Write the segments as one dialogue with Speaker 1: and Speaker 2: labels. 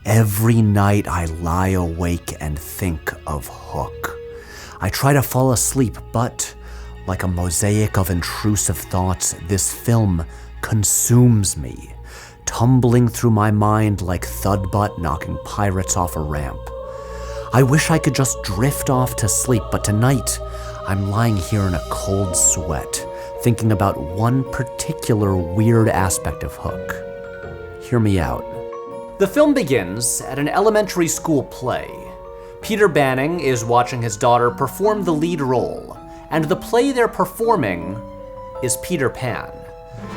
Speaker 1: Every night I lie awake and think of Hook. I try to fall asleep, but like a mosaic of intrusive thoughts, this film consumes me, tumbling through my mind like Thudbutt knocking pirates off a ramp. I wish I could just drift off to sleep, but tonight I'm lying here in a cold sweat, thinking about one particular weird aspect of Hook. Hear me out. The film begins at an elementary school play. Peter Banning is watching his daughter perform the lead role, and the play they're performing is Peter Pan.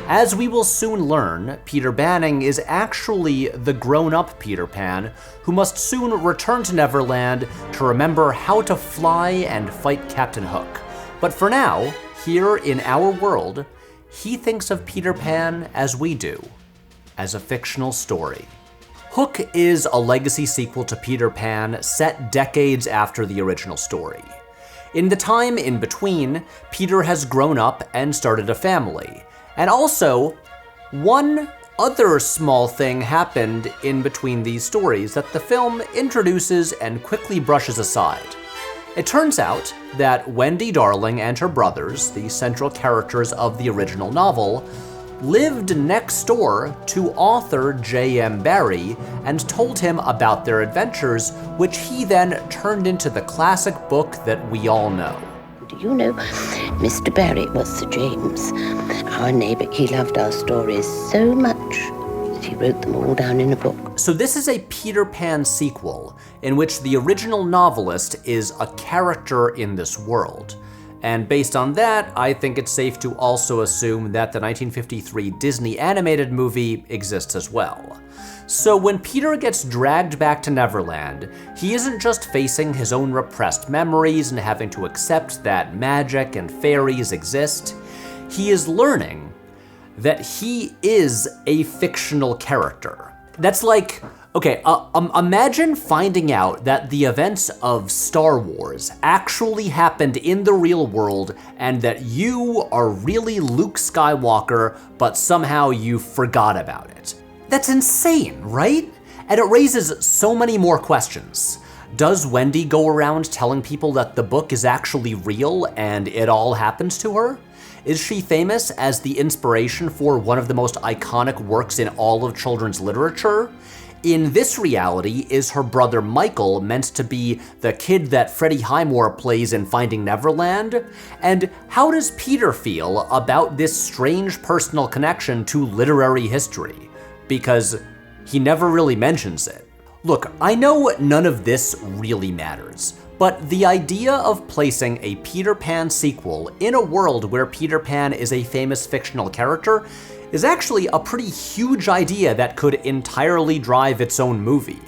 Speaker 1: As we will soon learn, Peter Banning is actually the grown-up Peter Pan who must soon return to Neverland to remember how to fly and fight Captain Hook. But for now, here in our world, he thinks of Peter Pan as we do, as a fictional story. Hook is a legacy sequel to Peter Pan set decades after the original story. In the time in between, Peter has grown up and started a family. And also, one other small thing happened in between these stories that the film introduces and quickly brushes aside. It turns out that Wendy Darling and her brothers, the central characters of the original novel, lived next door to author J.M. Barrie and told him about their adventures, which he then turned into the classic book that we all know.
Speaker 2: Do you know, Mr. Barrie was Sir James, our neighbour. He loved our stories so much that he wrote them all down in a book.
Speaker 1: So this is a Peter Pan sequel in which the original novelist is a character in this world. And based on that, I think it's safe to also assume that the 1953 Disney animated movie exists as well. So when Peter gets dragged back to Neverland, he isn't just facing his own repressed memories and having to accept that magic and fairies exist. He is learning that he is a fictional character. That's like, okay, imagine finding out that the events of Star Wars actually happened in the real world and that you are really Luke Skywalker, but somehow you forgot about it. That's insane, right? And it raises so many more questions. Does Wendy go around telling people that the book is actually real and it all happens to her? Is she famous as the inspiration for one of the most iconic works in all of children's literature? In this reality, is her brother Michael meant to be the kid that Freddie Highmore plays in Finding Neverland? And how does Peter feel about this strange personal connection to literary history? Because he never really mentions it. Look, I know none of this really matters, but the idea of placing a Peter Pan sequel in a world where Peter Pan is a famous fictional character is actually a pretty huge idea that could entirely drive its own movie.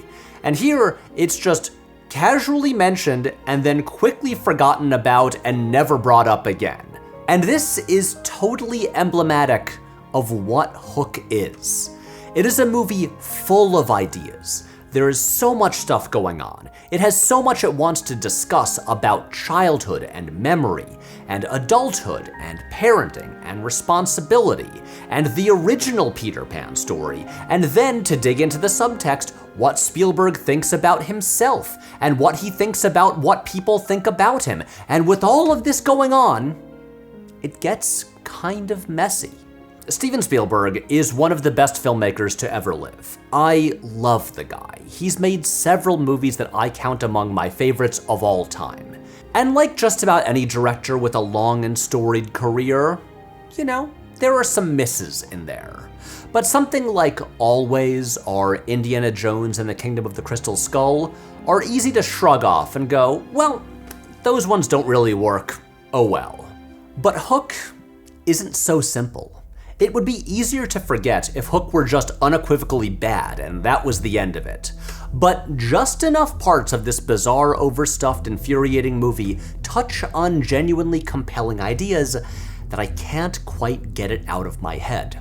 Speaker 1: And here, it's just casually mentioned and then quickly forgotten about and never brought up again. And this is totally emblematic of what Hook is. It is a movie full of ideas. There is so much stuff going on. It has so much it wants to discuss about childhood and memory, and adulthood, and parenting, and responsibility, and the original Peter Pan story, and then to dig into the subtext, what Spielberg thinks about himself, and what he thinks about what people think about him. And with all of this going on, it gets kind of messy. Steven Spielberg is one of the best filmmakers to ever live. I love the guy. He's made several movies that I count among my favorites of all time. And like just about any director with a long and storied career, you know, there are some misses in there. But something like Always or Indiana Jones and the Kingdom of the Crystal Skull are easy to shrug off and go, well, those ones don't really work. Oh well. But Hook isn't so simple. It would be easier to forget if Hook were just unequivocally bad and that was the end of it. But just enough parts of this bizarre, overstuffed, infuriating movie touch on genuinely compelling ideas that I can't quite get it out of my head.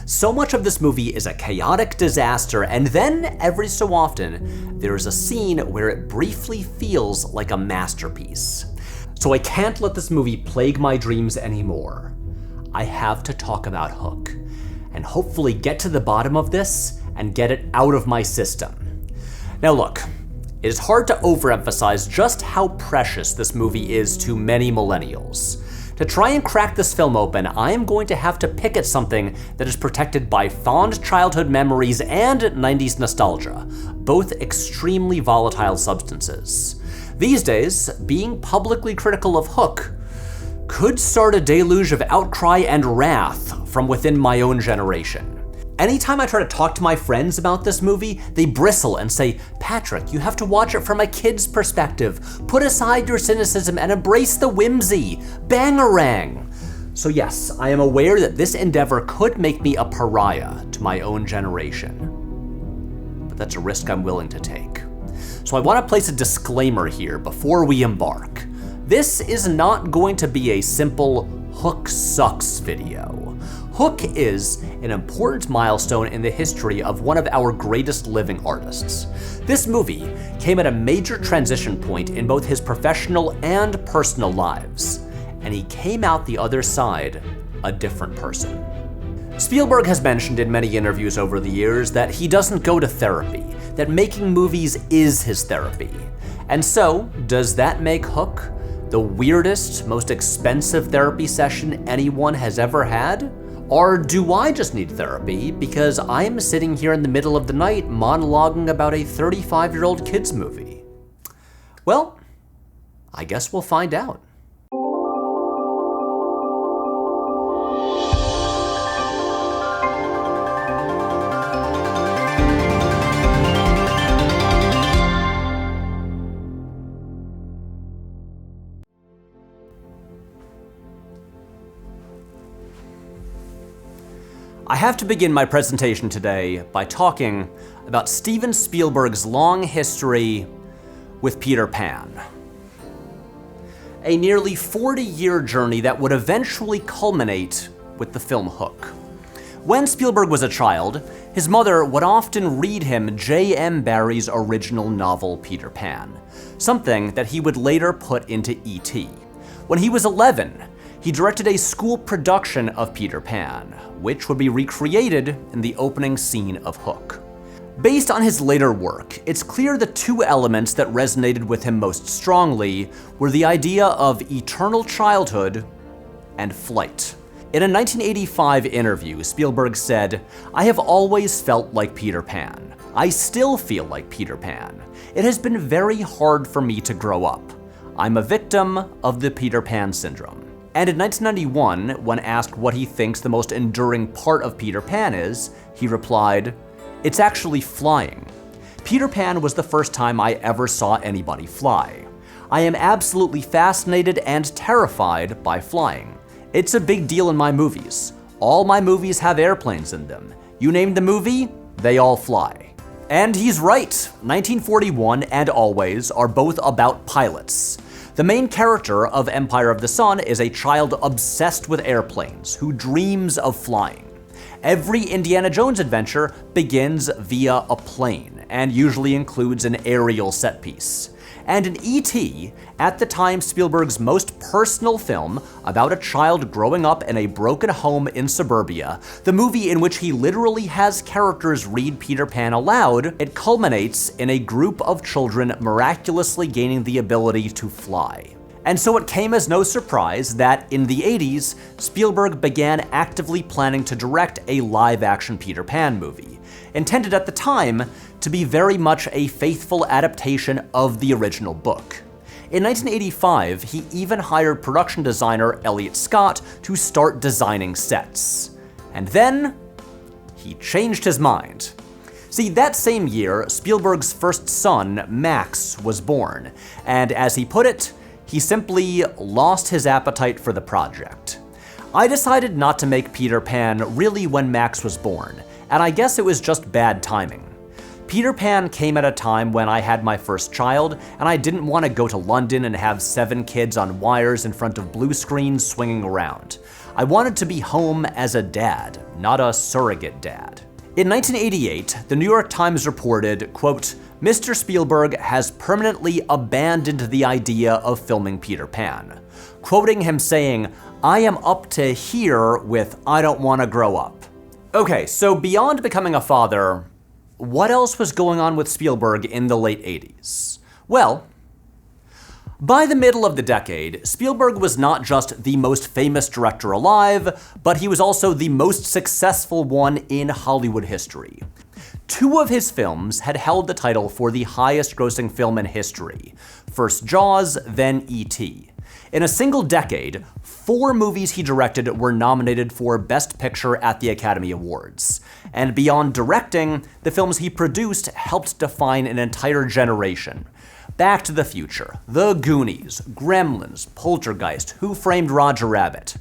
Speaker 1: So much of this movie is a chaotic disaster, and then every so often, there is a scene where it briefly feels like a masterpiece. So I can't let this movie plague my dreams anymore. I have to talk about Hook, and hopefully get to the bottom of this and get it out of my system. Now look, it is hard to overemphasize just how precious this movie is to many millennials. To try and crack this film open, I am going to have to pick at something that is protected by fond childhood memories and 90s nostalgia, both extremely volatile substances. These days, being publicly critical of Hook could start a deluge of outcry and wrath from within my own generation. Anytime I try to talk to my friends about this movie, they bristle and say, "Patrick, you have to watch it from a kid's perspective. Put aside your cynicism and embrace the whimsy. Bangarang." So yes, I am aware that this endeavor could make me a pariah to my own generation. But that's a risk I'm willing to take. So I want to place a disclaimer here before we embark. This is not going to be a simple Hook sucks video. Hook is an important milestone in the history of one of our greatest living artists. This movie came at a major transition point in both his professional and personal lives, and he came out the other side a different person. Spielberg has mentioned in many interviews over the years that he doesn't go to therapy, that making movies is his therapy. And so, does that make Hook the weirdest, most expensive therapy session anyone has ever had? Or do I just need therapy because I'm sitting here in the middle of the night monologuing about a 35-year-old kid's movie? Well, I guess we'll find out. I have to begin my presentation today by talking about Steven Spielberg's long history with Peter Pan. A nearly 40-year journey that would eventually culminate with the film Hook. When Spielberg was a child, his mother would often read him J.M. Barrie's original novel Peter Pan, something that he would later put into E.T. When he was 11, he directed a school production of Peter Pan, which would be recreated in the opening scene of Hook. Based on his later work, it's clear the two elements that resonated with him most strongly were the idea of eternal childhood and flight. In a 1985 interview, Spielberg said, "I have always felt like Peter Pan. I still feel like Peter Pan. It has been very hard for me to grow up. I'm a victim of the Peter Pan syndrome." And in 1991, when asked what he thinks the most enduring part of Peter Pan is, he replied, "It's actually flying. Peter Pan was the first time I ever saw anybody fly. I am absolutely fascinated and terrified by flying. It's a big deal in my movies. All my movies have airplanes in them. You name the movie, they all fly." And he's right. 1941 and Always are both about pilots. The main character of Empire of the Sun is a child obsessed with airplanes who dreams of flying. Every Indiana Jones adventure begins via a plane and usually includes an aerial set piece. And in E.T., at the time Spielberg's most personal film about a child growing up in a broken home in suburbia, the movie in which he literally has characters read Peter Pan aloud, it culminates in a group of children miraculously gaining the ability to fly. And so it came as no surprise that in the 80s, Spielberg began actively planning to direct a live-action Peter Pan movie, intended at the time to be very much a faithful adaptation of the original book. In 1985, he even hired production designer Elliot Scott to start designing sets. And then, he changed his mind. See, that same year, Spielberg's first son, Max, was born, and as he put it, he simply lost his appetite for the project. I decided not to make Peter Pan really when Max was born, and I guess it was just bad timing. Peter Pan came at a time when I had my first child, and I didn't want to go to London and have 7 kids on wires in front of blue screens swinging around. I wanted to be home as a dad, not a surrogate dad. In 1988, the New York Times reported, quote, "Mr. Spielberg has permanently abandoned the idea of filming Peter Pan," quoting him saying, "I am up to here with I don't want to grow up." Okay, so beyond becoming a father, what else was going on with Spielberg in the late 80s? Well, by the middle of the decade, Spielberg was not just the most famous director alive, but he was also the most successful one in Hollywood history. 2 of his films had held the title for the highest grossing film in history. First Jaws, then E.T. In a single decade, 4 movies he directed were nominated for Best Picture at the Academy Awards. And beyond directing, the films he produced helped define an entire generation. Back to the Future, The Goonies, Gremlins, Poltergeist, Who Framed Roger Rabbit.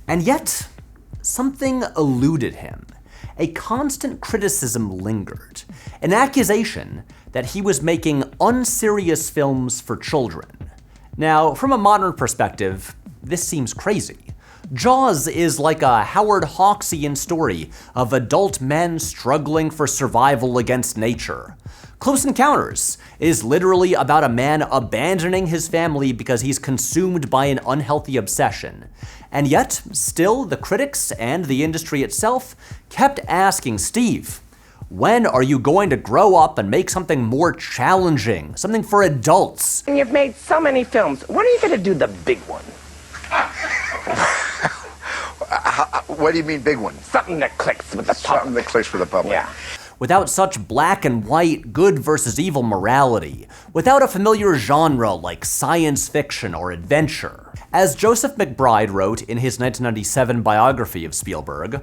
Speaker 1: And yet, something eluded him. A constant criticism lingered, an accusation that he was making unserious films for children. Now, from a modern perspective, this seems crazy. Jaws is like a Howard Hawksian story of adult men struggling for survival against nature. Close Encounters is literally about a man abandoning his family because he's consumed by an unhealthy obsession. And yet, still, the critics and the industry itself kept asking, Steve, when are you going to grow up and make something more challenging, something for adults?
Speaker 3: You've made so many films. When are you going to do the big one?
Speaker 4: What do you mean big one?
Speaker 3: Something that clicks with the public.
Speaker 4: Something that clicks with the public.
Speaker 3: Yeah.
Speaker 1: Without such black and white, good versus evil morality, without a familiar genre like science fiction or adventure. As Joseph McBride wrote in his 1997 biography of Spielberg,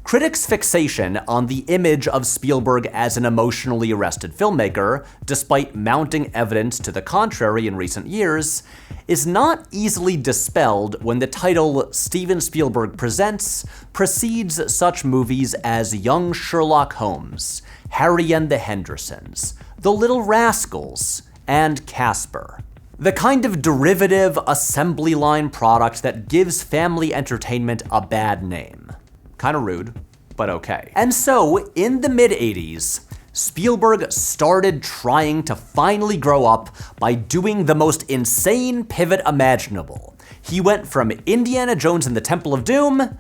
Speaker 1: critics' fixation on the image of Spielberg as an emotionally arrested filmmaker, despite mounting evidence to the contrary in recent years, is not easily dispelled when the title Steven Spielberg Presents precedes such movies as Young Sherlock Holmes, Harry and the Hendersons, The Little Rascals, and Casper. The kind of derivative assembly line product that gives family entertainment a bad name. Kinda rude, but okay. And so, in the mid-80s, Spielberg started trying to finally grow up by doing the most insane pivot imaginable. He went from Indiana Jones and the Temple of Doom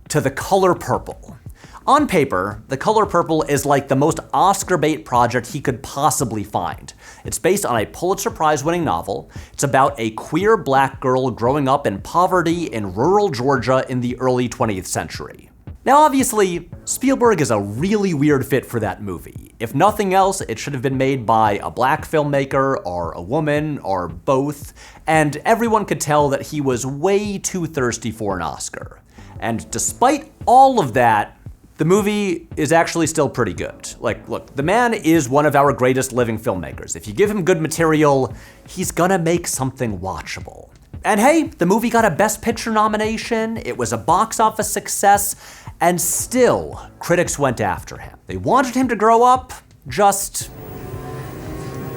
Speaker 1: to The Color Purple. On paper, The Color Purple is like the most Oscar bait project he could possibly find. It's based on a Pulitzer Prize-winning novel. It's about a queer black girl growing up in poverty in rural Georgia in the early 20th century. Now obviously, Spielberg is a really weird fit for that movie. If nothing else, it should have been made by a black filmmaker, or a woman, or both, and everyone could tell that he was way too thirsty for an Oscar. And despite all of that, the movie is actually still pretty good. Like, look, the man is one of our greatest living filmmakers. If you give him good material, he's gonna make something watchable. And hey, the movie got a Best Picture nomination, it was a box office success, and still, critics went after him. They wanted him to grow up, just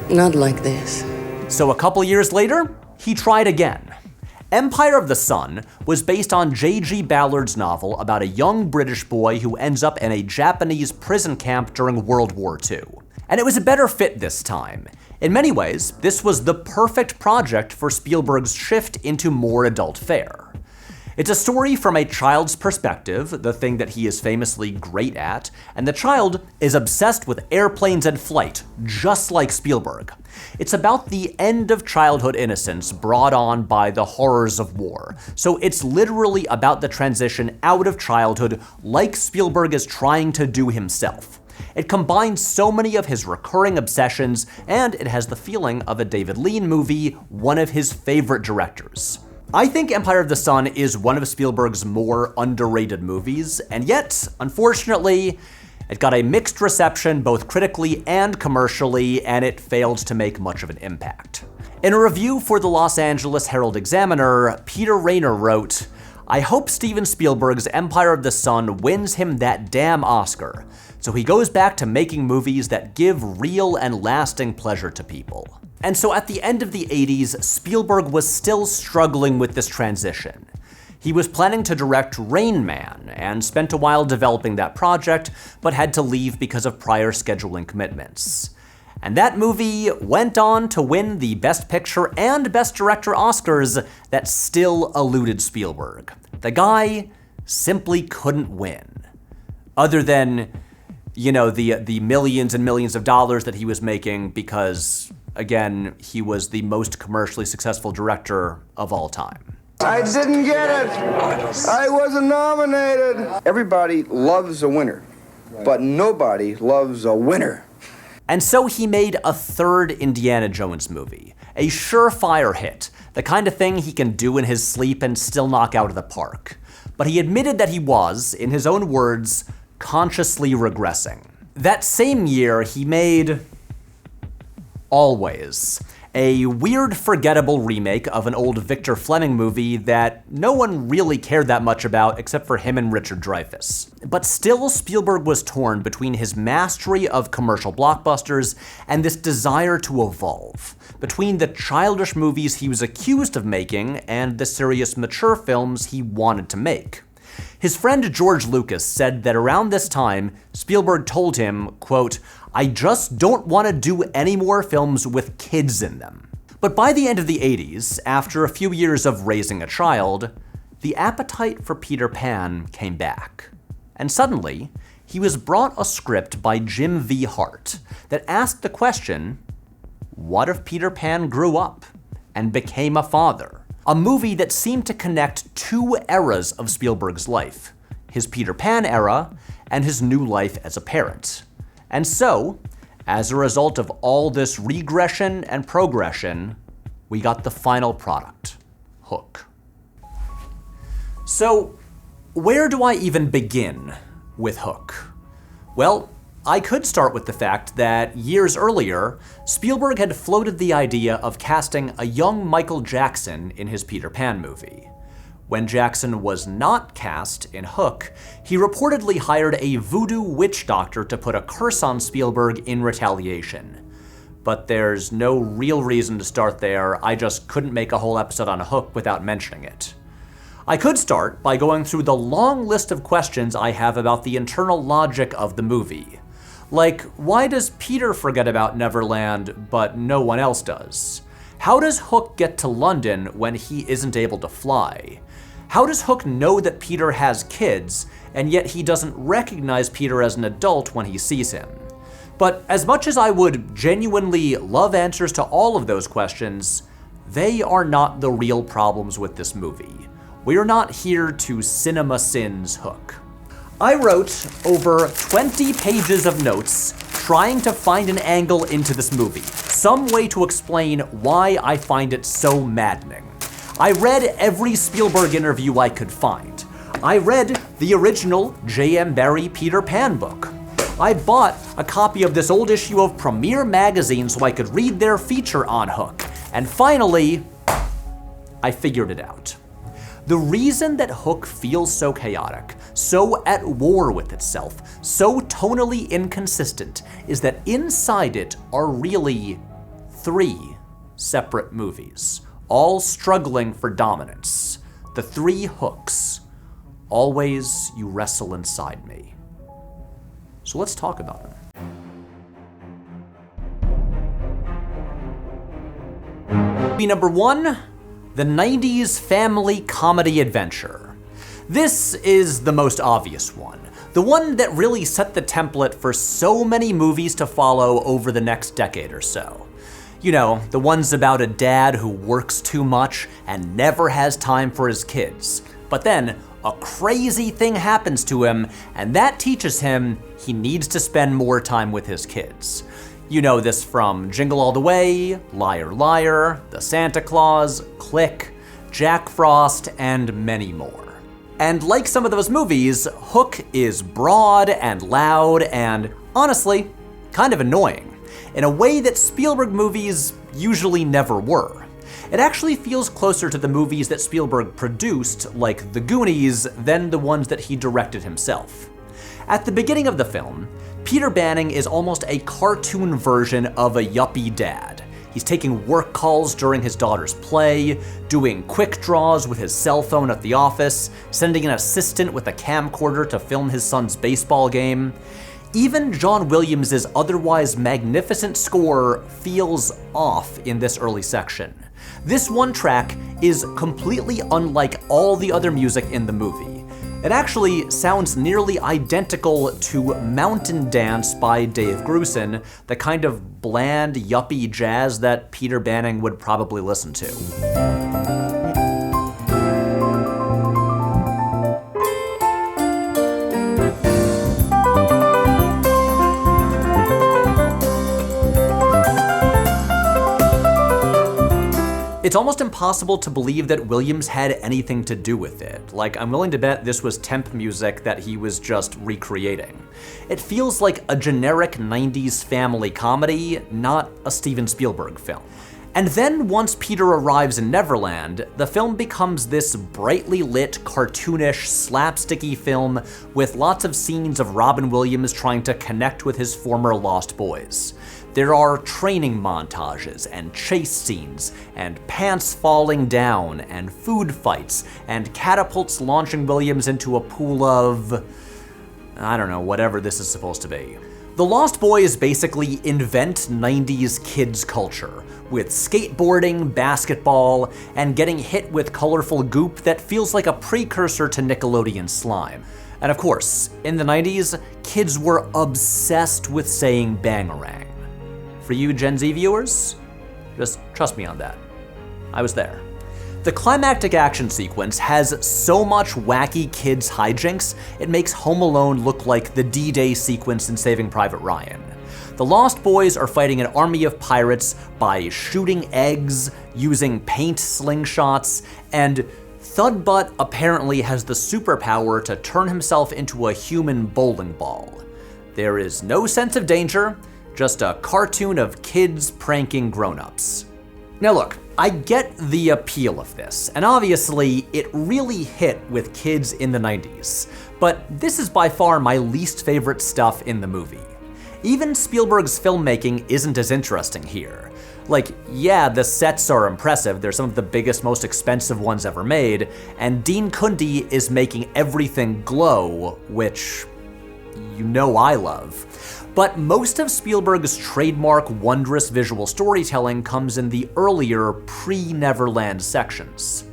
Speaker 5: not like this.
Speaker 1: So a couple years later, he tried again. Empire of the Sun was based on J.G. Ballard's novel about a young British boy who ends up in a Japanese prison camp during World War II. And it was a better fit this time. In many ways, this was the perfect project for Spielberg's shift into more adult fare. It's a story from a child's perspective, the thing that he is famously great at, and the child is obsessed with airplanes and flight, just like Spielberg. It's about the end of childhood innocence brought on by the horrors of war. So it's literally about the transition out of childhood, like Spielberg is trying to do himself. It combines so many of his recurring obsessions, and it has the feeling of a David Lean movie, one of his favorite directors. I think Empire of the Sun is one of Spielberg's more underrated movies, and yet, unfortunately, it got a mixed reception both critically and commercially, and it failed to make much of an impact. In a review for the Los Angeles Herald-Examiner, Peter Rayner wrote, "I hope Steven Spielberg's Empire of the Sun wins him that damn Oscar, so he goes back to making movies that give real and lasting pleasure to people." And so at the end of the 80s, Spielberg was still struggling with this transition. He was planning to direct Rain Man and spent a while developing that project, but had to leave because of prior scheduling commitments. And that movie went on to win the Best Picture and Best Director Oscars that still eluded Spielberg. The guy simply couldn't win. Other than the millions and millions of dollars that he was making because, again, he was the most commercially successful director of all time.
Speaker 6: I didn't get it. I wasn't nominated. Everybody loves a winner, but nobody loves a winner.
Speaker 1: And so he made a third Indiana Jones movie, a surefire hit, the kind of thing he can do in his sleep and still knock out of the park. But he admitted that he was, in his own words, consciously regressing. That same year, he made Always, a weird, forgettable remake of an old Victor Fleming movie that no one really cared that much about except for him and Richard Dreyfuss. But still, Spielberg was torn between his mastery of commercial blockbusters and this desire to evolve, between the childish movies he was accused of making and the serious, mature films he wanted to make. His friend George Lucas said that around this time, Spielberg told him, quote, "I just don't want to do any more films with kids in them." But by the end of the 80s, after a few years of raising a child, the appetite for Peter Pan came back. And suddenly, he was brought a script by Jim V. Hart that asked the question, what if Peter Pan grew up and became a father? A movie that seemed to connect two eras of Spielberg's life, his Peter Pan era and his new life as a parent. And so, as a result of all this regression and progression, we got the final product, Hook. So, where do I even begin with Hook? Well, I could start with the fact that years earlier, Spielberg had floated the idea of casting a young Michael Jackson in his Peter Pan movie. When Jackson was not cast in Hook, he reportedly hired a voodoo witch doctor to put a curse on Spielberg in retaliation. But there's no real reason to start there. I just couldn't make a whole episode on Hook without mentioning it. I could start by going through the long list of questions I have about the internal logic of the movie. Like, why does Peter forget about Neverland, but no one else does? How does Hook get to London when he isn't able to fly? How does Hook know that Peter has kids, and yet he doesn't recognize Peter as an adult when he sees him? But as much as I would genuinely love answers to all of those questions, they are not the real problems with this movie. We're not here to cinema sins Hook. I wrote over 20 pages of notes trying to find an angle into this movie, some way to explain why I find it so maddening. I read every Spielberg interview I could find. I read the original J.M. Barrie Peter Pan book. I bought a copy of this old issue of Premiere magazine so I could read their feature on Hook. And finally, I figured it out. The reason that Hook feels so chaotic, so at war with itself, so tonally inconsistent, is that inside it are really 3 separate movies, all struggling for dominance. The 3 hooks. Always you wrestle inside me. So let's talk about them. Movie number 1, the 90s family comedy adventure. This is the most obvious one, the one that really set the template for so many movies to follow over the next decade or so. You know, the ones about a dad who works too much and never has time for his kids. But then, a crazy thing happens to him, and that teaches him he needs to spend more time with his kids. You know this from Jingle All the Way, Liar Liar, The Santa Claus, Click, Jack Frost, and many more. And like some of those movies, Hook is broad and loud and, honestly, kind of annoying, in a way that Spielberg movies usually never were. It actually feels closer to the movies that Spielberg produced, like The Goonies, than the ones that he directed himself. At the beginning of the film, Peter Banning is almost a cartoon version of a yuppie dad. He's taking work calls during his daughter's play, doing quick draws with his cell phone at the office, sending an assistant with a camcorder to film his son's baseball game. Even John Williams' otherwise magnificent score feels off in this early section. This one track is completely unlike all the other music in the movie. It actually sounds nearly identical to Mountain Dance by Dave Grusin, the kind of bland, yuppie jazz that Peter Banning would probably listen to. It's almost impossible to believe that Willems had anything to do with it. Like, I'm willing to bet this was temp music that he was just recreating. It feels like a generic 90s family comedy, not a Steven Spielberg film. And then once Peter arrives in Neverland, the film becomes this brightly lit, cartoonish, slapsticky film with lots of scenes of Robin Williams trying to connect with his former lost boys. There are training montages and chase scenes, and pants falling down, and food fights, and catapults launching Williams into a pool of, I don't know, whatever this is supposed to be. The Lost Boys basically invent 90s kids culture, with skateboarding, basketball, and getting hit with colorful goop that feels like a precursor to Nickelodeon slime. And of course, in the 90s, kids were obsessed with saying bangarang. For you Gen Z viewers, just trust me on that. I was there. The climactic action sequence has so much wacky kids hijinks, it makes Home Alone look like the D-Day sequence in Saving Private Ryan. The Lost Boys are fighting an army of pirates by shooting eggs, using paint slingshots, and Thudbutt apparently has the superpower to turn himself into a human bowling ball. There is no sense of danger, just a cartoon of kids pranking grown-ups. Now look, I get the appeal of this, and obviously it really hit with kids in the 90s, but this is by far my least favorite stuff in the movie. Even Spielberg's filmmaking isn't as interesting here. Like, yeah, the sets are impressive, they're some of the biggest, most expensive ones ever made, and Dean Cundey is making everything glow, which you know I love. But most of Spielberg's trademark wondrous visual storytelling comes in the earlier, pre-Neverland sections.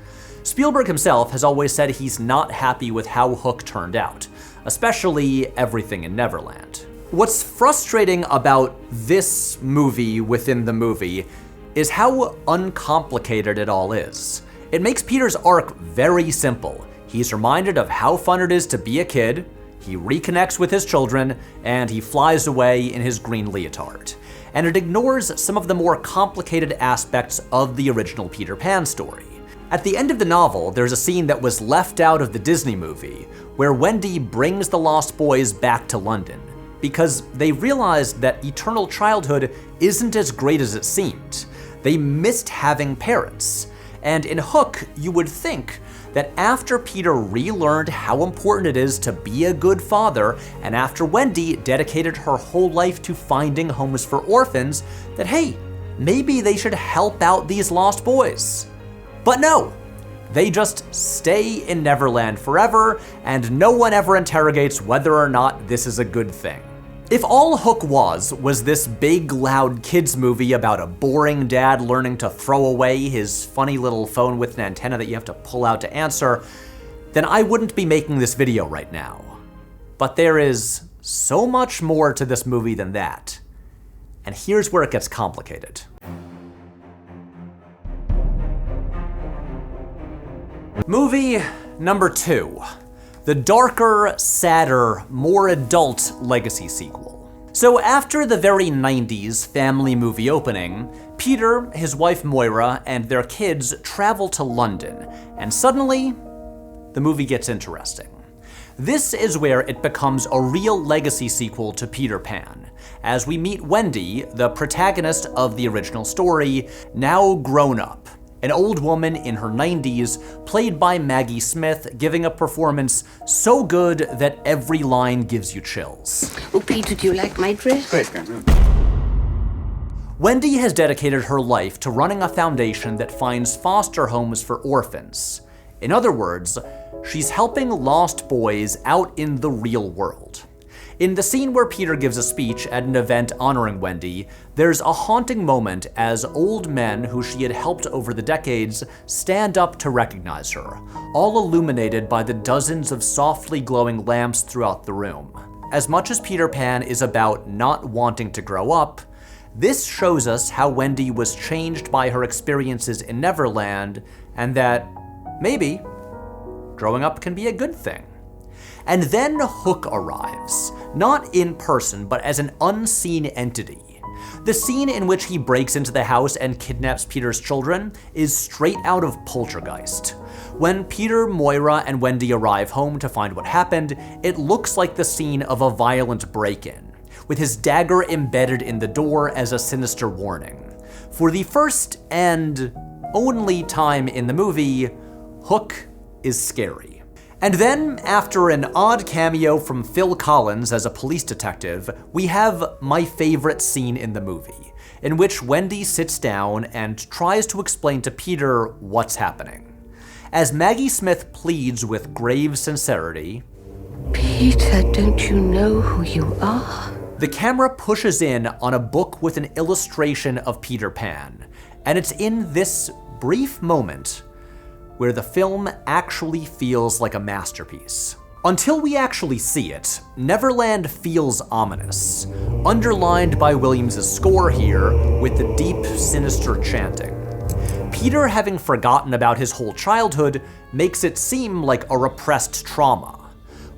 Speaker 1: Spielberg himself has always said he's not happy with how Hook turned out, especially everything in Neverland. What's frustrating about this movie within the movie is how uncomplicated it all is. It makes Peter's arc very simple. He's reminded of how fun it is to be a kid, he reconnects with his children, and he flies away in his green leotard. And it ignores some of the more complicated aspects of the original Peter Pan story. At the end of the novel, there's a scene that was left out of the Disney movie, where Wendy brings the Lost Boys back to London, because they realized that eternal childhood isn't as great as it seemed. They missed having parents. And in Hook, you would think that after Peter relearned how important it is to be a good father, and after Wendy dedicated her whole life to finding homes for orphans, that hey, maybe they should help out these lost boys. But no, they just stay in Neverland forever, and no one ever interrogates whether or not this is a good thing. If all Hook was this big, loud kids movie about a boring dad learning to throw away his funny little phone with an antenna that you have to pull out to answer, then I wouldn't be making this video right now. But there is so much more to this movie than that. And here's where it gets complicated. Movie number 2. The darker, sadder, more adult legacy sequel. So after the very 90s family movie opening, Peter, his wife Moira, and their kids travel to London, and suddenly, the movie gets interesting. This is where it becomes a real legacy sequel to Peter Pan, as we meet Wendy, the protagonist of the original story, now grown up. An old woman in her 90s, played by Maggie Smith, giving a performance so good that every line gives you chills.
Speaker 2: Oh, Peter, do you like my dress?
Speaker 6: Great.
Speaker 1: Wendy has dedicated her life to running a foundation that finds foster homes for orphans. In other words, she's helping lost boys out in the real world. In the scene where Peter gives a speech at an event honoring Wendy, there's a haunting moment as old men who she had helped over the decades stand up to recognize her, all illuminated by the dozens of softly glowing lamps throughout the room. As much as Peter Pan is about not wanting to grow up, this shows us how Wendy was changed by her experiences in Neverland, and that, maybe, growing up can be a good thing. And then Hook arrives, not in person, but as an unseen entity. The scene in which he breaks into the house and kidnaps Peter's children is straight out of Poltergeist. When Peter, Moira, and Wendy arrive home to find what happened, it looks like the scene of a violent break-in, with his dagger embedded in the door as a sinister warning. For the first and only time in the movie, Hook is scary. And then, after an odd cameo from Phil Collins as a police detective, we have my favorite scene in the movie, in which Wendy sits down and tries to explain to Peter what's happening. As Maggie Smith pleads with grave sincerity,
Speaker 2: Peter, don't you know who you are?
Speaker 1: the camera pushes in on a book with an illustration of Peter Pan, and it's in this brief moment where the film actually feels like a masterpiece. Until we actually see it, Neverland feels ominous, underlined by Williams' score here with the deep, sinister chanting. Peter having forgotten about his whole childhood makes it seem like a repressed trauma.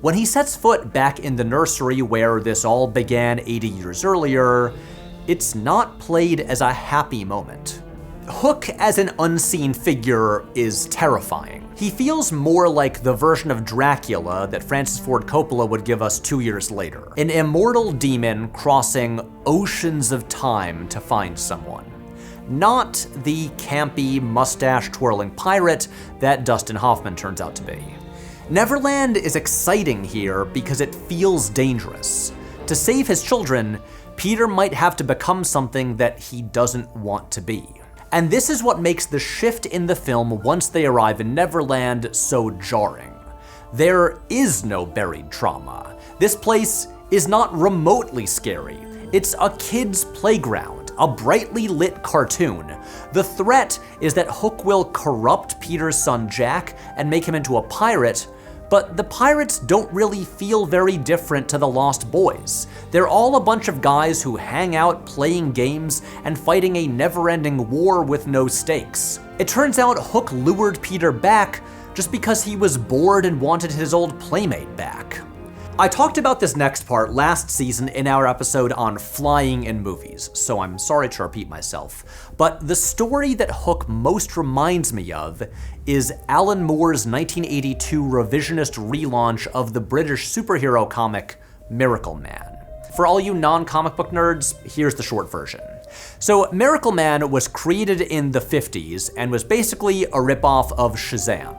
Speaker 1: When he sets foot back in the nursery where this all began 80 years earlier, it's not played as a happy moment. Hook as an unseen figure is terrifying. He feels more like the version of Dracula that Francis Ford Coppola would give us 2 years later. An immortal demon crossing oceans of time to find someone. Not the campy, mustache-twirling pirate that Dustin Hoffman turns out to be. Neverland is exciting here because it feels dangerous. To save his children, Peter might have to become something that he doesn't want to be. And this is what makes the shift in the film once they arrive in Neverland so jarring. There is no buried trauma. This place is not remotely scary. It's a kid's playground, a brightly lit cartoon. The threat is that Hook will corrupt Peter's son Jack and make him into a pirate, but the pirates don't really feel very different to the Lost Boys. They're all a bunch of guys who hang out playing games and fighting a never-ending war with no stakes. It turns out Hook lured Peter back just because he was bored and wanted his old playmate back. I talked about this next part last season in our episode on flying in movies, so I'm sorry to repeat myself. But the story that Hook most reminds me of is Alan Moore's 1982 revisionist relaunch of the British superhero comic Miracle Man. For all you non-comic book nerds, here's the short version. So Miracle Man was created in the 50s and was basically a ripoff of Shazam,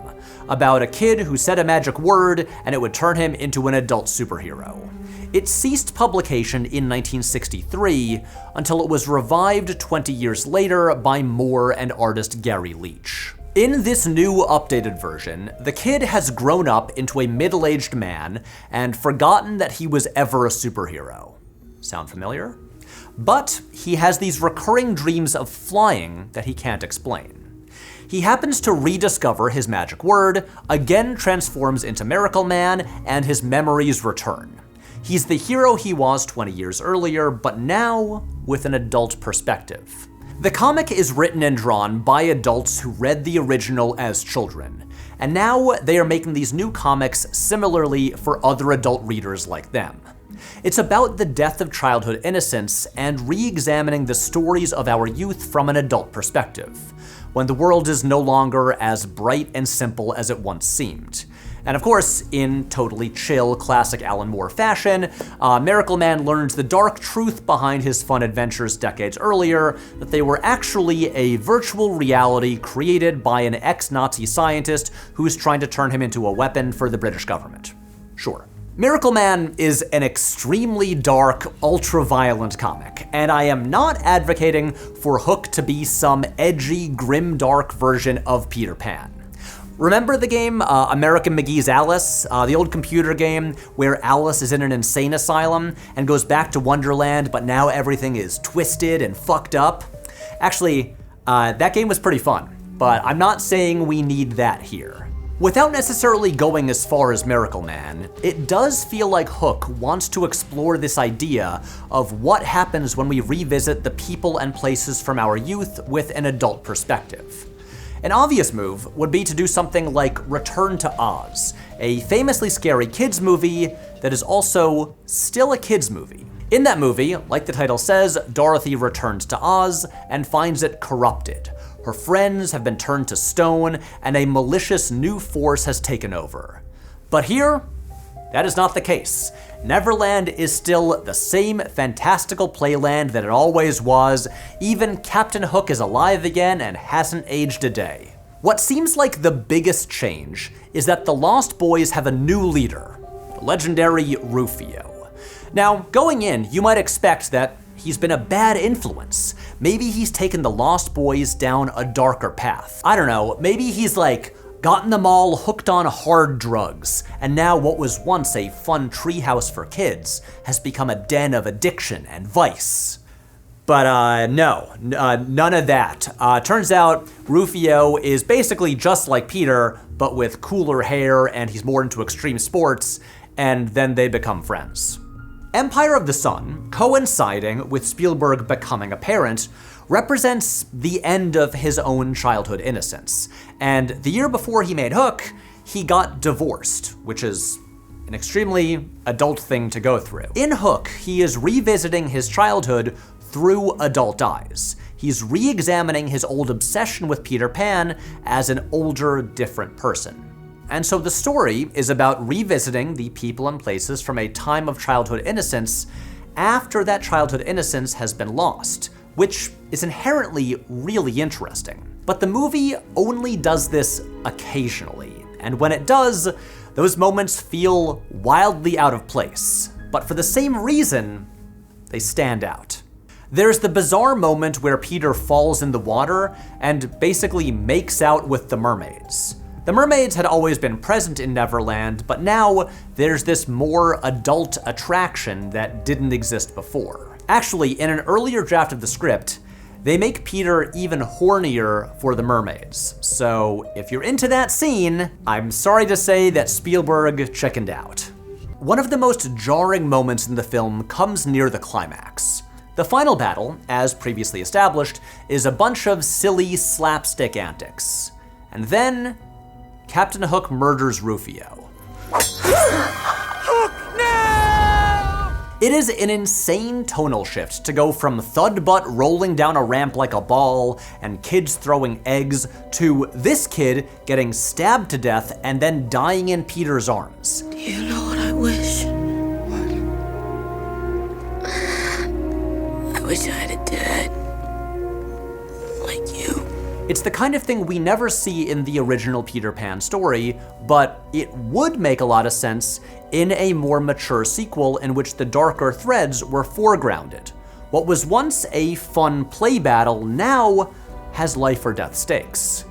Speaker 1: about a kid who said a magic word and it would turn him into an adult superhero. It ceased publication in 1963 until it was revived 20 years later by Moore and artist Gary Leach. In this new updated version, the kid has grown up into a middle-aged man and forgotten that he was ever a superhero. Sound familiar? But he has these recurring dreams of flying that he can't explain. He happens to rediscover his magic word, again transforms into Miracle Man, and his memories return. He's the hero he was 20 years earlier, but now with an adult perspective. The comic is written and drawn by adults who read the original as children, and now they are making these new comics similarly for other adult readers like them. It's about the death of childhood innocence and re-examining the stories of our youth from an adult perspective, when the world is no longer as bright and simple as it once seemed. And of course, in totally chill, classic Alan Moore fashion, Miracle Man learns the dark truth behind his fun adventures decades earlier, that they were actually a virtual reality created by an ex-Nazi scientist who's trying to turn him into a weapon for the British government. Sure. Miracle Man is an extremely dark, ultra-violent comic, and I am not advocating for Hook to be some edgy, grim-dark version of Peter Pan. Remember the game American McGee's Alice, the old computer game where Alice is in an insane asylum and goes back to Wonderland, but now everything is twisted and fucked up? Actually, that game was pretty fun, but I'm not saying we need that here. Without necessarily going as far as Miracle Man, it does feel like Hook wants to explore this idea of what happens when we revisit the people and places from our youth with an adult perspective. An obvious move would be to do something like Return to Oz, a famously scary kids movie that is also still a kids movie. In that movie, like the title says, Dorothy returns to Oz and finds it corrupted. Her friends have been turned to stone, and a malicious new force has taken over. But here, that is not the case. Neverland is still the same fantastical playland that it always was. Even Captain Hook is alive again and hasn't aged a day. What seems like the biggest change is that the Lost Boys have a new leader, the legendary Rufio. Now, going in, you might expect that he's been a bad influence. Maybe he's taken the Lost Boys down a darker path. I don't know, maybe he's like gotten them all hooked on hard drugs, and now what was once a fun treehouse for kids has become a den of addiction and vice. But no, none of that. Turns out Rufio is basically just like Peter, but with cooler hair, and he's more into extreme sports, and then they become friends. Empire of the Sun, coinciding with Spielberg becoming a parent, represents the end of his own childhood innocence. And the year before he made Hook, he got divorced, which is an extremely adult thing to go through. In Hook, he is revisiting his childhood through adult eyes. He's re-examining his old obsession with Peter Pan as an older, different person. And so the story is about revisiting the people and places from a time of childhood innocence after that childhood innocence has been lost, which is inherently really interesting. But the movie only does this occasionally, and when it does, those moments feel wildly out of place. But for the same reason, they stand out. There's the bizarre moment where Peter falls in the water and basically makes out with the mermaids. The mermaids had always been present in Neverland, but now there's this more adult attraction that didn't exist before. Actually, in an earlier draft of the script, they make Peter even hornier for the mermaids. So if you're into that scene, I'm sorry to say that Spielberg chickened out. One of the most jarring moments in the film comes near the climax. The final battle, as previously established, is a bunch of silly slapstick antics. And then Captain Hook murders Rufio. Hook, no! It is an insane tonal shift to go from thud butt rolling down a ramp like a ball and kids throwing eggs to this kid getting stabbed to death and then dying in Peter's arms.
Speaker 5: Do you know what I wish? I wish I had a dad like you.
Speaker 1: It's the kind of thing we never see in the original Peter Pan story, but it would make a lot of sense in a more mature sequel in which the darker threads were foregrounded. What was once a fun play battle now has life or death stakes.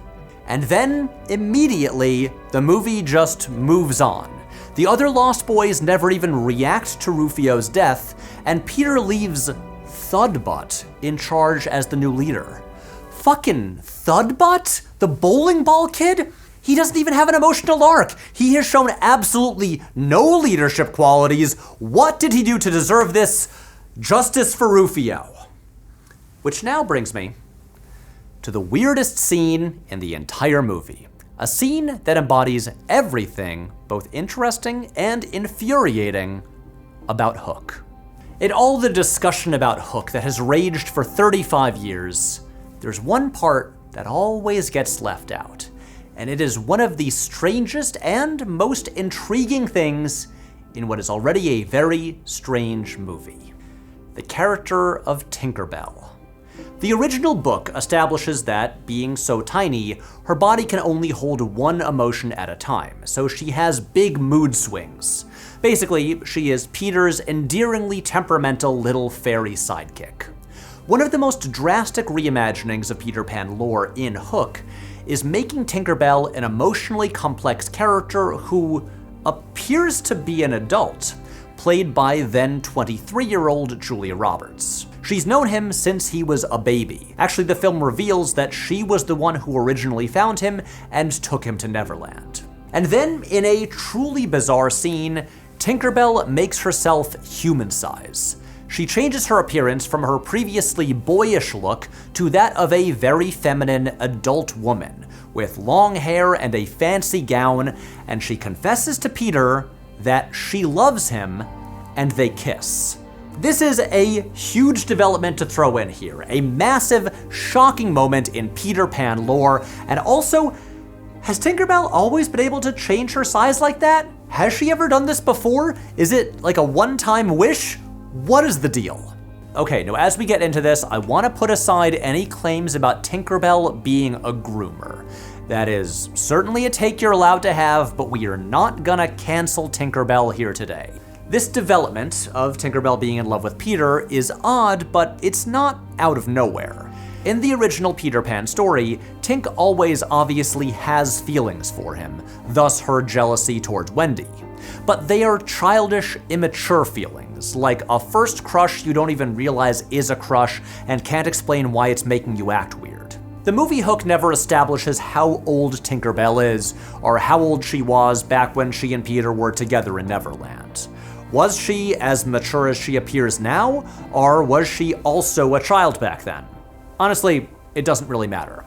Speaker 1: And then, immediately, the movie just moves on. The other Lost Boys never even react to Rufio's death, and Peter leaves Thudbutt in charge as the new leader. Fucking Thudbutt? The bowling ball kid? He doesn't even have an emotional arc. He has shown absolutely no leadership qualities. What did he do to deserve this? Justice for Rufio. Which now brings me to the weirdest scene in the entire movie. A scene that embodies everything, both interesting and infuriating, about Hook. In all the discussion about Hook that has raged for 35 years, there's one part that always gets left out, and it is one of the strangest and most intriguing things in what is already a very strange movie: the character of Tinkerbell. The original book establishes that, being so tiny, her body can only hold one emotion at a time, so she has big mood swings. Basically, she is Peter's endearingly temperamental little fairy sidekick. One of the most drastic reimaginings of Peter Pan lore in Hook is making Tinkerbell an emotionally complex character who appears to be an adult, played by then 23-year-old Julia Roberts. She's known him since he was a baby. Actually, the film reveals that she was the one who originally found him and took him to Neverland. And then, in a truly bizarre scene, Tinkerbell makes herself human size. She changes her appearance from her previously boyish look to that of a very feminine adult woman, with long hair and a fancy gown, and she confesses to Peter that she loves him, and they kiss. This is a huge development to throw in here, a massive, shocking moment in Peter Pan lore, and also, has Tinkerbell always been able to change her size like that? Has she ever done this before? Is it like a one-time wish? What is the deal? Okay, now as we get into this, I want to put aside any claims about Tinkerbell being a groomer. That is certainly a take you're allowed to have, but we are not gonna cancel Tinkerbell here today. This development of Tinkerbell being in love with Peter is odd, but it's not out of nowhere. In the original Peter Pan story, Tink always obviously has feelings for him, thus her jealousy towards Wendy. But they are childish, immature feelings, like a first crush you don't even realize is a crush and can't explain why it's making you act weird. The movie Hook never establishes how old Tinkerbell is, or how old she was back when she and Peter were together in Neverland. Was she as mature as she appears now, or was she also a child back then? Honestly, it doesn't really matter.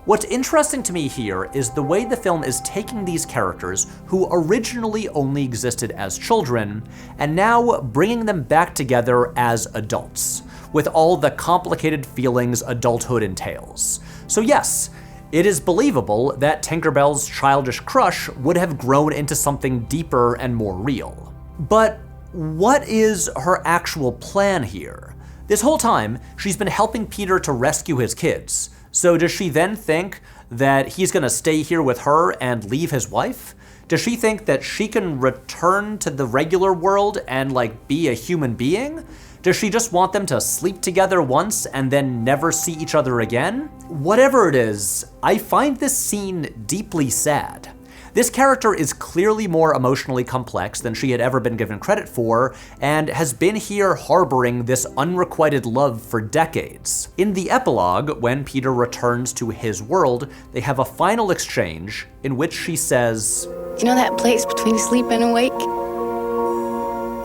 Speaker 1: What's interesting to me here is the way the film is taking these characters who originally only existed as children, and now bringing them back together as adults, with all the complicated feelings adulthood entails. So yes, it is believable that Tinkerbell's childish crush would have grown into something deeper and more real. But what is her actual plan here? This whole time, she's been helping Peter to rescue his kids. So does she then think that he's gonna stay here with her and leave his wife? Does she think that she can return to the regular world and be a human being? Does she just want them to sleep together once and then never see each other again? Whatever it is, I find this scene deeply sad. This character is clearly more emotionally complex than she had ever been given credit for, and has been here harboring this unrequited love for decades. In the epilogue, when Peter returns to his world, they have a final exchange in which she says,
Speaker 5: You know that place between sleep and awake?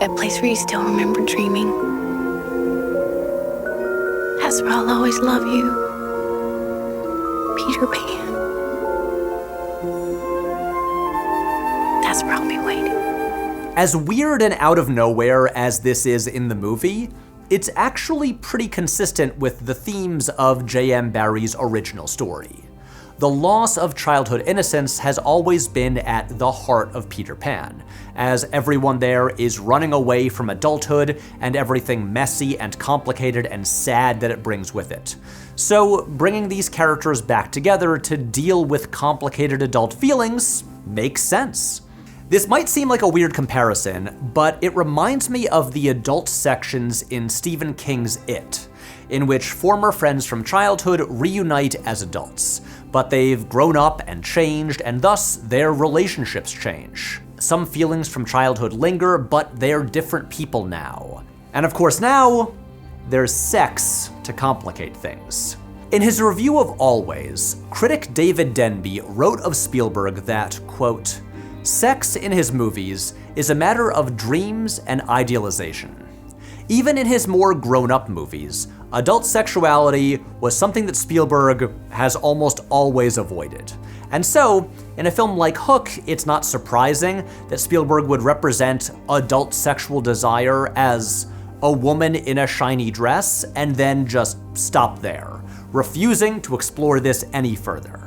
Speaker 5: That place where you still remember dreaming? That's where I'll always love you, Peter Pan. That's where I'll be waiting.
Speaker 1: As weird and out of nowhere as this is in the movie, it's actually pretty consistent with the themes of J.M. Barrie's original story. The loss of childhood innocence has always been at the heart of Peter Pan, as everyone there is running away from adulthood and everything messy and complicated and sad that it brings with it. So bringing these characters back together to deal with complicated adult feelings makes sense. This might seem like a weird comparison, but it reminds me of the adult sections in Stephen King's It, in which former friends from childhood reunite as adults, but they've grown up and changed, and thus their relationships change. Some feelings from childhood linger, but they're different people now. And of course now, there's sex to complicate things. In his review of Always, critic David Denby wrote of Spielberg that, quote, sex in his movies is a matter of dreams and idealization. Even in his more grown-up movies, adult sexuality was something that Spielberg has almost always avoided. And so, in a film like Hook, it's not surprising that Spielberg would represent adult sexual desire as a woman in a shiny dress and then just stop there, refusing to explore this any further.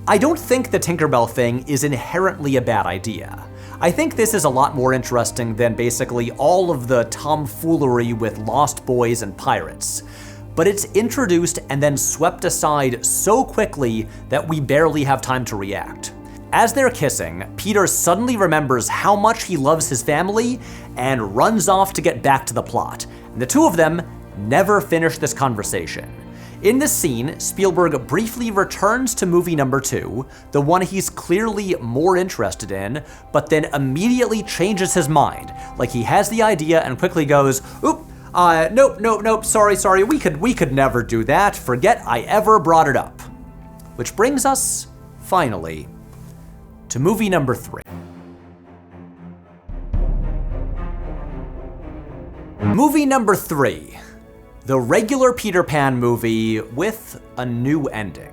Speaker 1: I don't think the Tinkerbell thing is inherently a bad idea. I think this is a lot more interesting than basically all of the tomfoolery with Lost Boys and pirates. But it's introduced and then swept aside so quickly that we barely have time to react. As they're kissing, Peter suddenly remembers how much he loves his family and runs off to get back to the plot. And the two of them never finish this conversation. In this scene, Spielberg briefly returns to movie number 2, the one he's clearly more interested in, but then immediately changes his mind. Like he has the idea and quickly goes, nope, sorry, we could never do that. Forget I ever brought it up. Which brings us, finally, to movie number 3. Movie number 3. The regular Peter Pan movie with a new ending.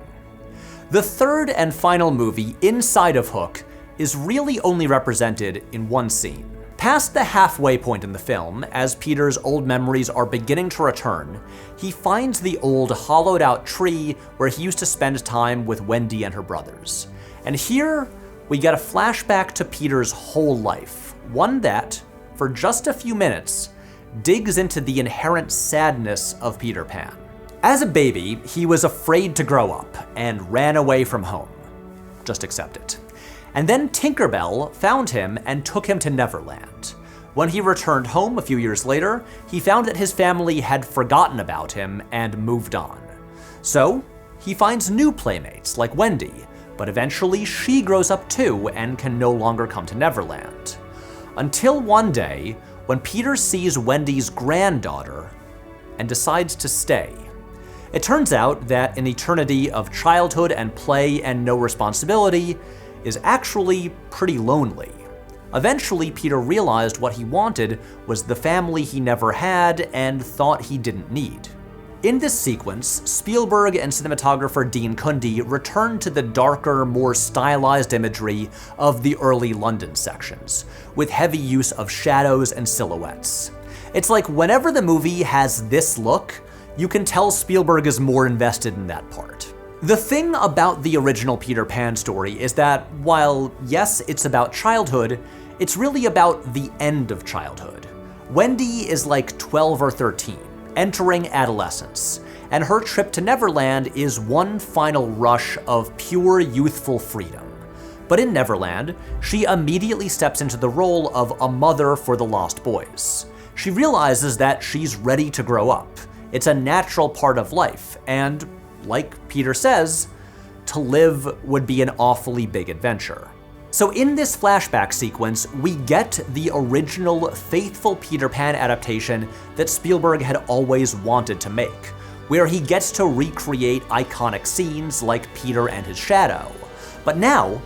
Speaker 1: The third and final movie inside of Hook is really only represented in one scene. Past the halfway point in the film, as Peter's old memories are beginning to return, he finds the old hollowed out tree where he used to spend time with Wendy and her brothers. And here, we get a flashback to Peter's whole life, one that, for just a few minutes, digs into the inherent sadness of Peter Pan. As a baby, he was afraid to grow up and ran away from home. Just accept it. And then Tinkerbell found him and took him to Neverland. When he returned home a few years later, he found that his family had forgotten about him and moved on. So, he finds new playmates like Wendy, but eventually she grows up too and can no longer come to Neverland. Until one day, when Peter sees Wendy's granddaughter and decides to stay. It turns out that an eternity of childhood and play and no responsibility is actually pretty lonely. Eventually, Peter realized what he wanted was the family he never had and thought he didn't need. In this sequence, Spielberg and cinematographer Dean Cundey returned to the darker, more stylized imagery of the early London sections, with heavy use of shadows and silhouettes. It's like whenever the movie has this look, you can tell Spielberg is more invested in that part. The thing about the original Peter Pan story is that while, yes, it's about childhood, it's really about the end of childhood. Wendy is like 12 or 13. Entering adolescence, and her trip to Neverland is one final rush of pure youthful freedom. But in Neverland, she immediately steps into the role of a mother for the lost boys. She realizes that she's ready to grow up. It's a natural part of life, and, like Peter says, to live would be an awfully big adventure. So in this flashback sequence, we get the original faithful Peter Pan adaptation that Spielberg had always wanted to make, where he gets to recreate iconic scenes like Peter and his shadow. But now,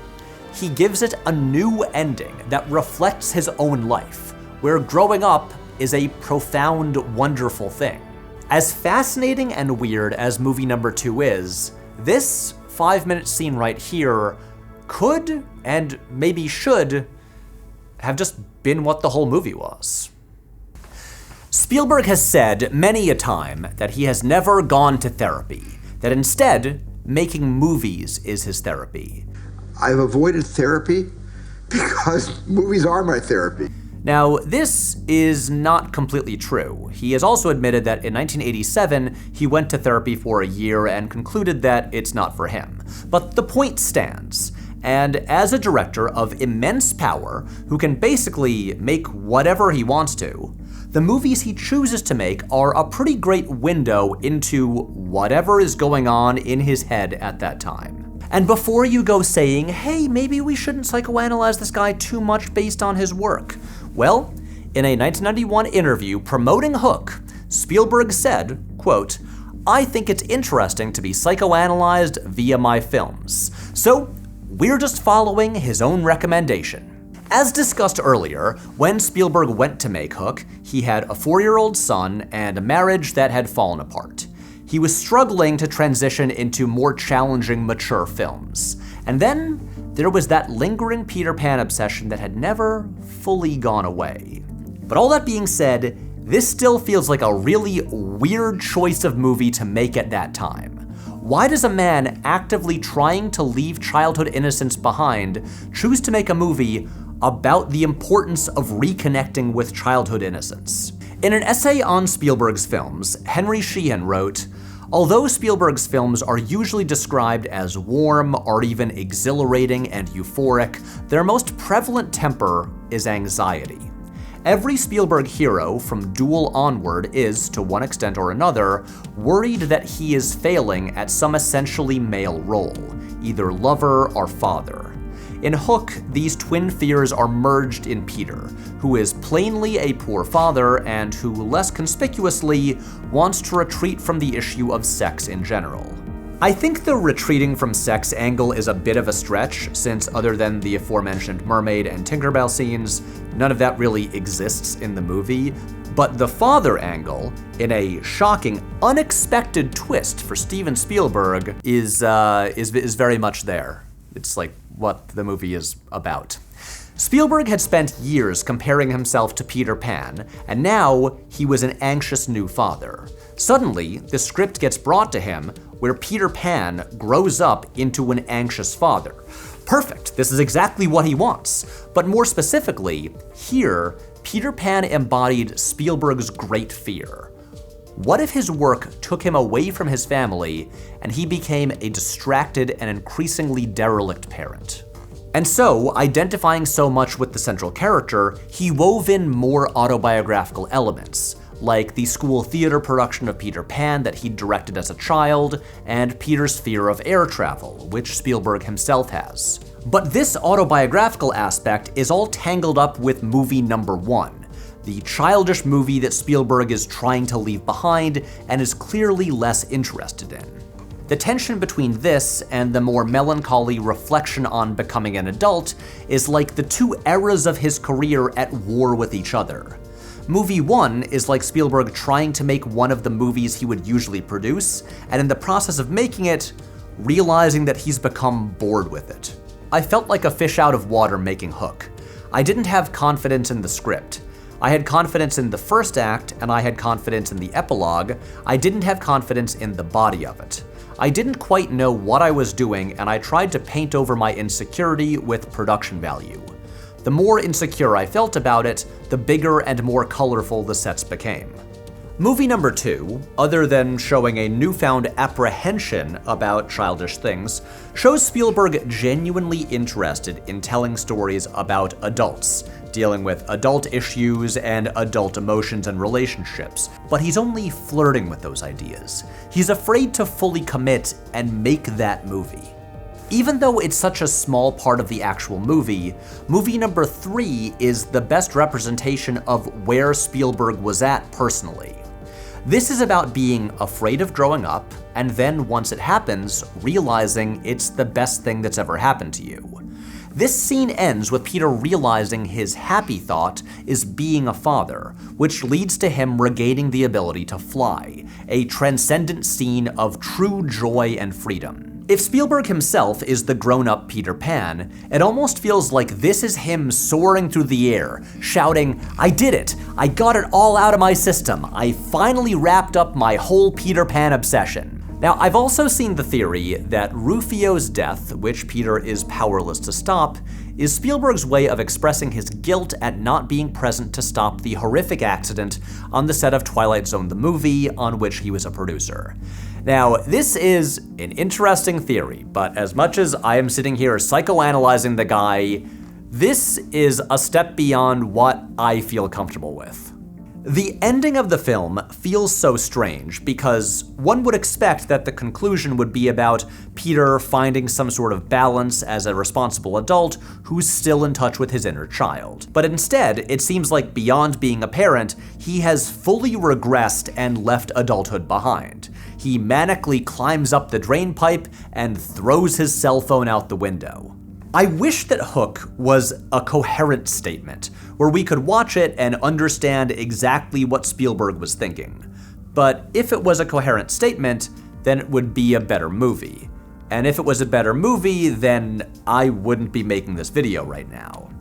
Speaker 1: he gives it a new ending that reflects his own life, where growing up is a profound, wonderful thing. As fascinating and weird as movie number 2 is, this 5-minute scene right here could, and maybe should, have just been what the whole movie was. Spielberg has said many a time that he has never gone to therapy, that instead, making movies is his therapy.
Speaker 4: I've avoided therapy because movies are my therapy.
Speaker 1: Now, this is not completely true. He has also admitted that in 1987, he went to therapy for a year and concluded that it's not for him. But the point stands. And as a director of immense power, who can basically make whatever he wants to, the movies he chooses to make are a pretty great window into whatever is going on in his head at that time. And before you go saying, hey, maybe we shouldn't psychoanalyze this guy too much based on his work, well, in a 1991 interview promoting Hook, Spielberg said, quote, "I think it's interesting to be psychoanalyzed via my films. So, we're just following his own recommendation." As discussed earlier, when Spielberg went to make Hook, he had a 4-year-old son and a marriage that had fallen apart. He was struggling to transition into more challenging, mature films. And then there was that lingering Peter Pan obsession that had never fully gone away. But all that being said, this still feels like a really weird choice of movie to make at that time. Why does a man actively trying to leave childhood innocence behind choose to make a movie about the importance of reconnecting with childhood innocence? In an essay on Spielberg's films, Henry Sheehan wrote, "Although Spielberg's films are usually described as warm or even exhilarating and euphoric, their most prevalent temper is anxiety. Every Spielberg hero from Duel onward is, to one extent or another, worried that he is failing at some essentially male role, either lover or father. In Hook, these twin fears are merged in Peter, who is plainly a poor father and who, less conspicuously, wants to retreat from the issue of sex in general. I think the retreating from sex angle is a bit of a stretch, since other than the aforementioned mermaid and Tinkerbell scenes, none of that really exists in the movie. But the father angle, in a shocking, unexpected twist for Steven Spielberg, is very much there. It's like what the movie is about. Spielberg had spent years comparing himself to Peter Pan, and now he was an anxious new father. Suddenly, the script gets brought to him where Peter Pan grows up into an anxious father. Perfect, this is exactly what he wants. But more specifically, here, Peter Pan embodied Spielberg's great fear. What if his work took him away from his family and he became a distracted and increasingly derelict parent? And so, identifying so much with the central character, he wove in more autobiographical elements, like the school theater production of Peter Pan that he directed as a child, and Peter's fear of air travel, which Spielberg himself has. But this autobiographical aspect is all tangled up with movie number 1, the childish movie that Spielberg is trying to leave behind and is clearly less interested in. The tension between this and the more melancholy reflection on becoming an adult is like the two eras of his career at war with each other. Movie 1 is like Spielberg trying to make one of the movies he would usually produce, and in the process of making it, realizing that he's become bored with it. I felt like a fish out of water making Hook. I didn't have confidence in the script. I had confidence in the first act, and I had confidence in the epilogue. I didn't have confidence in the body of it. I didn't quite know what I was doing, and I tried to paint over my insecurity with production value. The more insecure I felt about it, the bigger and more colorful the sets became. Movie number 2, other than showing a newfound apprehension about childish things, shows Spielberg genuinely interested in telling stories about adults, dealing with adult issues and adult emotions and relationships, but he's only flirting with those ideas. He's afraid to fully commit and make that movie. Even though it's such a small part of the actual movie, movie number 3 is the best representation of where Spielberg was at personally. This is about being afraid of growing up, and then once it happens, realizing it's the best thing that's ever happened to you. This scene ends with Peter realizing his happy thought is being a father, which leads to him regaining the ability to fly, a transcendent scene of true joy and freedom. If Spielberg himself is the grown-up Peter Pan, it almost feels like this is him soaring through the air, shouting, "I did it! I got it all out of my system! I finally wrapped up my whole Peter Pan obsession!" Now, I've also seen the theory that Rufio's death, which Peter is powerless to stop, is Spielberg's way of expressing his guilt at not being present to stop the horrific accident on the set of Twilight Zone the movie, on which he was a producer. Now, this is an interesting theory, but as much as I am sitting here psychoanalyzing the guy, this is a step beyond what I feel comfortable with. The ending of the film feels so strange because one would expect that the conclusion would be about Peter finding some sort of balance as a responsible adult who's still in touch with his inner child. But instead, it seems like beyond being a parent, he has fully regressed and left adulthood behind. He manically climbs up the drain pipe and throws his cell phone out the window. I wish that Hook was a coherent statement, where we could watch it and understand exactly what Spielberg was thinking. But if it was a coherent statement, then it would be a better movie. And if it was a better movie, then I wouldn't be making this video right now.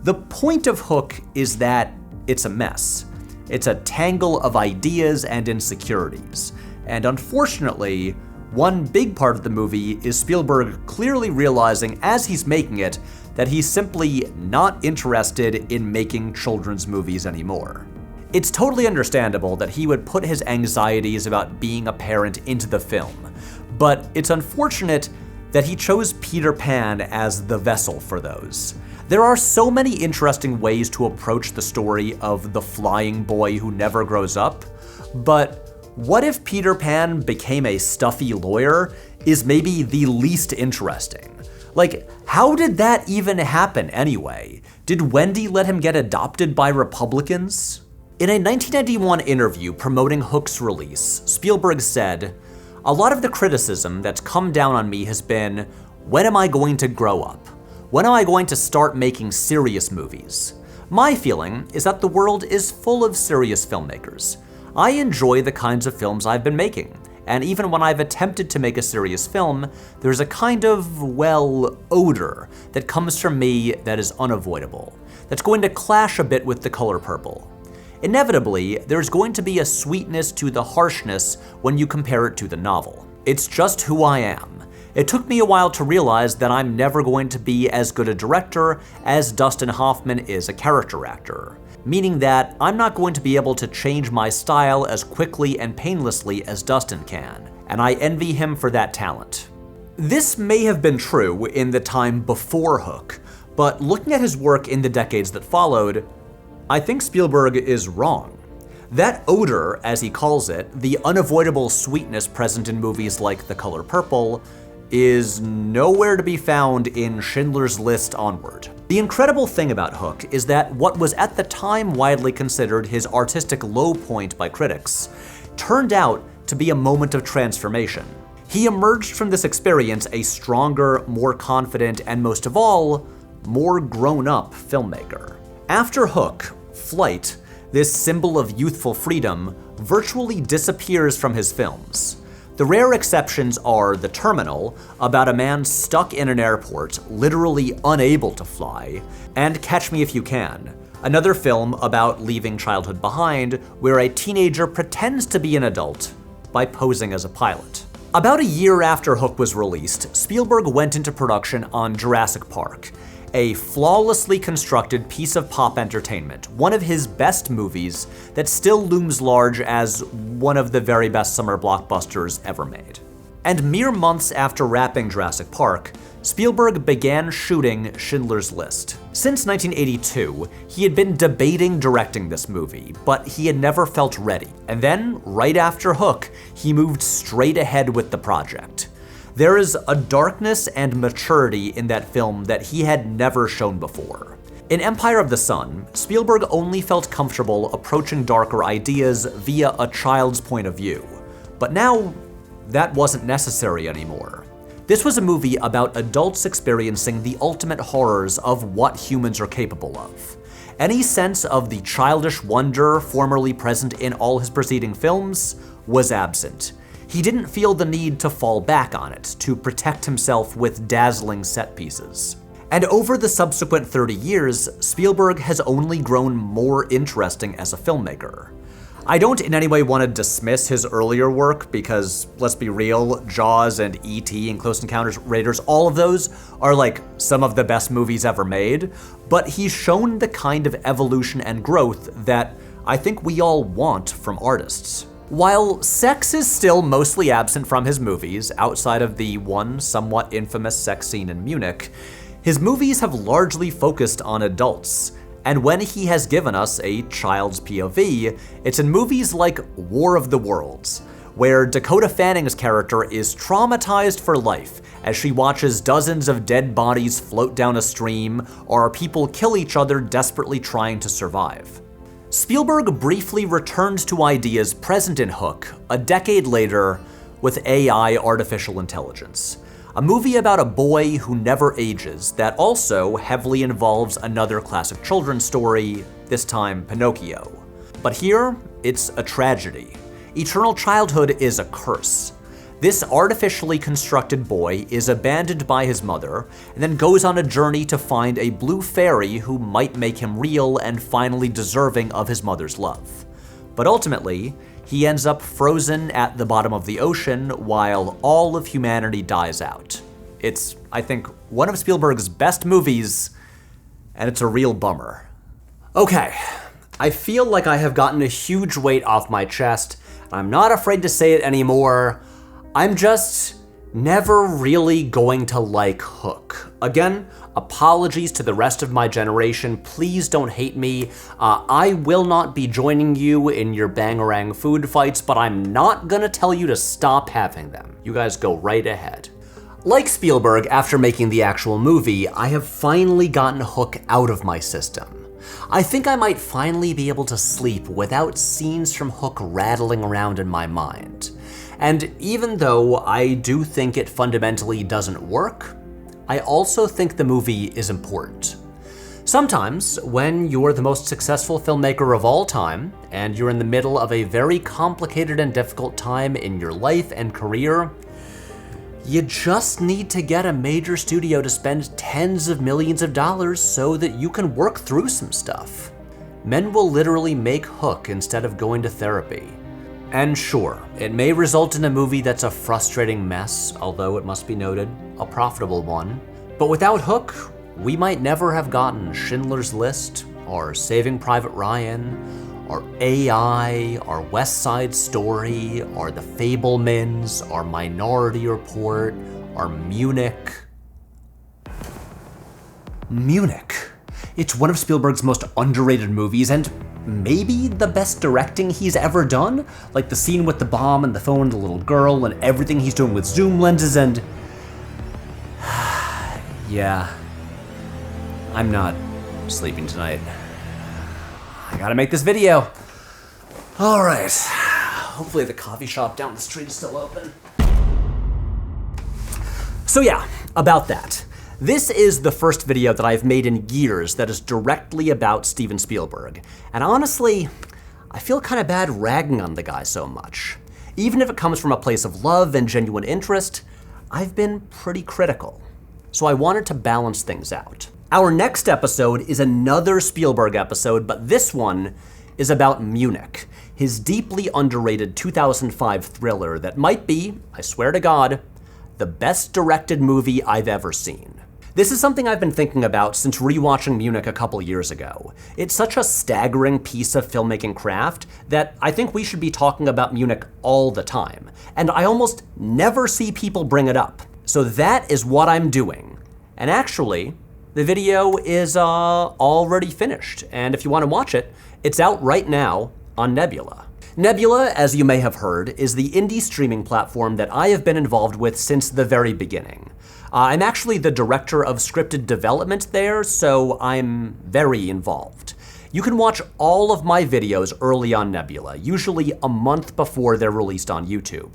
Speaker 1: The point of Hook is that it's a mess. It's a tangle of ideas and insecurities. And unfortunately, one big part of the movie is Spielberg clearly realizing as he's making it that he's simply not interested in making children's movies anymore. It's totally understandable that he would put his anxieties about being a parent into the film, but it's unfortunate that he chose Peter Pan as the vessel for those. There are so many interesting ways to approach the story of the flying boy who never grows up, but what if Peter Pan became a stuffy lawyer is maybe the least interesting. Like, how did that even happen anyway? Did Wendy let him get adopted by Republicans? In a 1991 interview promoting Hook's release, Spielberg said, "A lot of the criticism that's come down on me has been, when am I going to grow up? When am I going to start making serious movies? My feeling is that the world is full of serious filmmakers. I enjoy the kinds of films I've been making, and even when I've attempted to make a serious film, there's a kind of, well, odor that comes from me that is unavoidable, that's going to clash a bit with The Color Purple. Inevitably, there's going to be a sweetness to the harshness when you compare it to the novel. It's just who I am. It took me a while to realize that I'm never going to be as good a director as Dustin Hoffman is a character actor, meaning that I'm not going to be able to change my style as quickly and painlessly as Dustin can, and I envy him for that talent." This may have been true in the time before Hook, but looking at his work in the decades that followed, I think Spielberg is wrong. That odor, as he calls it, the unavoidable sweetness present in movies like The Color Purple, is nowhere to be found in Schindler's List onward. The incredible thing about Hook is that what was at the time widely considered his artistic low point by critics turned out to be a moment of transformation. He emerged from this experience a stronger, more confident, and most of all, more grown-up filmmaker. After Hook, Flight, this symbol of youthful freedom, virtually disappears from his films. The rare exceptions are The Terminal, about a man stuck in an airport, literally unable to fly, and Catch Me If You Can, another film about leaving childhood behind, where a teenager pretends to be an adult by posing as a pilot. About a year after Hook was released, Spielberg went into production on Jurassic Park, a flawlessly constructed piece of pop entertainment, one of his best movies that still looms large as one of the very best summer blockbusters ever made. And mere months after wrapping Jurassic Park, Spielberg began shooting Schindler's List. Since 1982, he had been debating directing this movie, but he had never felt ready. And then, right after Hook, he moved straight ahead with the project. There is a darkness and maturity in that film that he had never shown before. In Empire of the Sun, Spielberg only felt comfortable approaching darker ideas via a child's point of view. But now, that wasn't necessary anymore. This was a movie about adults experiencing the ultimate horrors of what humans are capable of. Any sense of the childish wonder formerly present in all his preceding films was absent. He didn't feel the need to fall back on it, to protect himself with dazzling set pieces. And over the subsequent 30 years, Spielberg has only grown more interesting as a filmmaker. I don't in any way want to dismiss his earlier work because, let's be real, Jaws and E.T. and Close Encounters of Raiders, all of those are like some of the best movies ever made, but he's shown the kind of evolution and growth that I think we all want from artists. While sex is still mostly absent from his movies, outside of the one somewhat infamous sex scene in Munich, his movies have largely focused on adults. And when he has given us a child's POV, it's in movies like War of the Worlds, where Dakota Fanning's character is traumatized for life as she watches dozens of dead bodies float down a stream or people kill each other desperately trying to survive. Spielberg briefly returns to ideas present in Hook a decade later with AI Artificial Intelligence, a movie about a boy who never ages that also heavily involves another classic children's story, this time Pinocchio. But here, it's a tragedy. Eternal childhood is a curse. This artificially constructed boy is abandoned by his mother, and then goes on a journey to find a blue fairy who might make him real and finally deserving of his mother's love. But ultimately, he ends up frozen at the bottom of the ocean while all of humanity dies out. It's, I think, one of Spielberg's best movies, and it's a real bummer. Okay, I feel like I have gotten a huge weight off my chest. I'm not afraid to say it anymore. I'm just never really going to like Hook. Again, Apologies to the rest of my generation. Please don't hate me. I will not be joining you in your bangarang food fights, but I'm not gonna tell you to stop having them. You guys go right ahead. Like Spielberg, after making the actual movie, I have finally gotten Hook out of my system. I think I might finally be able to sleep without scenes from Hook rattling around in my mind. And even though I do think it fundamentally doesn't work, I also think the movie is important. Sometimes, when you're the most successful filmmaker of all time, and you're in the middle of a very complicated and difficult time in your life and career, you just need to get a major studio to spend tens of millions of dollars so that you can work through some stuff. Men will literally make Hook instead of going to therapy. And sure, it may result in a movie that's a frustrating mess, although it must be noted, a profitable one. But without Hook, we might never have gotten Schindler's List, or Saving Private Ryan, or AI, or West Side Story, or The Fabelmans, or Minority Report, or Munich. Munich. It's one of Spielberg's most underrated movies, and maybe the best directing he's ever done. Like the scene with the bomb and the phone and the little girl, and everything he's doing with zoom lenses, and yeah, I'm not sleeping tonight. I gotta make this video. All right, hopefully the coffee shop down the street is still open. So yeah, about that. This is the first video that I've made in years that is directly about Steven Spielberg. And honestly, I feel kind of bad ragging on the guy so much. Even if it comes from a place of love and genuine interest, I've been pretty critical. So I wanted to balance things out. Our next episode is another Spielberg episode, but this one is about Munich, his deeply underrated 2005 thriller that might be, I swear to God, the best directed movie I've ever seen. This is something I've been thinking about since rewatching Munich a couple years ago. It's such a staggering piece of filmmaking craft that I think we should be talking about Munich all the time, and I almost never see people bring it up. So that is what I'm doing. And actually, the video is already finished, and if you want to watch it, it's out right now on Nebula. Nebula, as you may have heard, is the indie streaming platform that I have been involved with since the very beginning. I'm actually the director of scripted development there, so I'm very involved. You can watch all of my videos early on Nebula, usually a month before they're released on YouTube,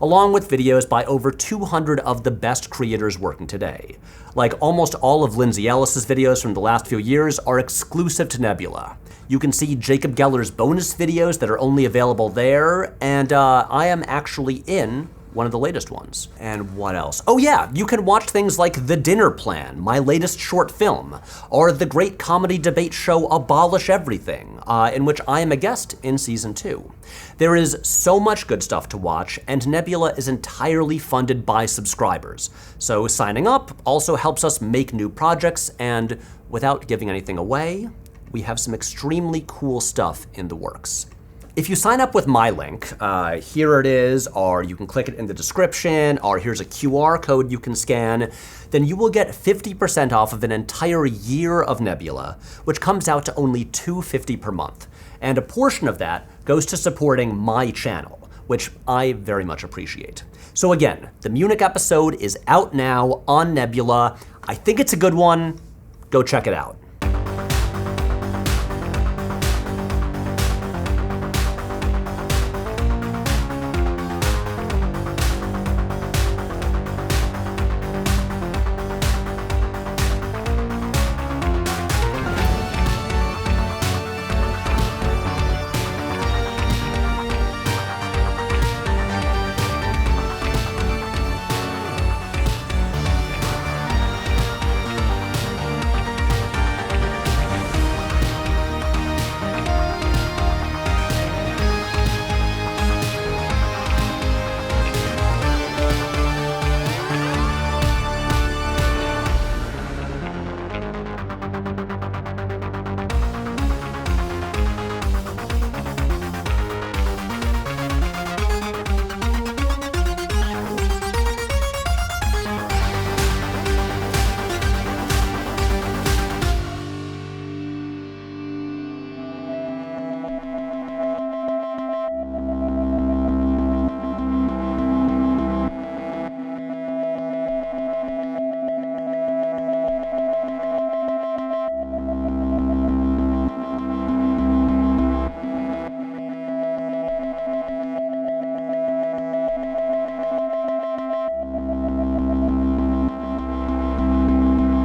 Speaker 1: along with videos by over 200 of the best creators working today. Like almost all of Lindsay Ellis's videos from the last few years are exclusive to Nebula. You can see Jacob Geller's bonus videos that are only available there, and I am actually in one of the latest ones. And what else? Oh yeah, you can watch things like The Dinner Plan, my latest short film, or the great comedy debate show Abolish Everything, in which I am a guest in season 2. There is so much good stuff to watch, and Nebula is entirely funded by subscribers. So signing up also helps us make new projects, and without giving anything away, we have some extremely cool stuff in the works. If you sign up with my link, here it is, or you can click it in the description, or here's a QR code you can scan, then you will get 50% off of an entire year of Nebula, which comes out to only $2.50 per month. And a portion of that goes to supporting my channel, which I very much appreciate. So again, the Munich episode is out now on Nebula. I think it's a good one. Go check it out.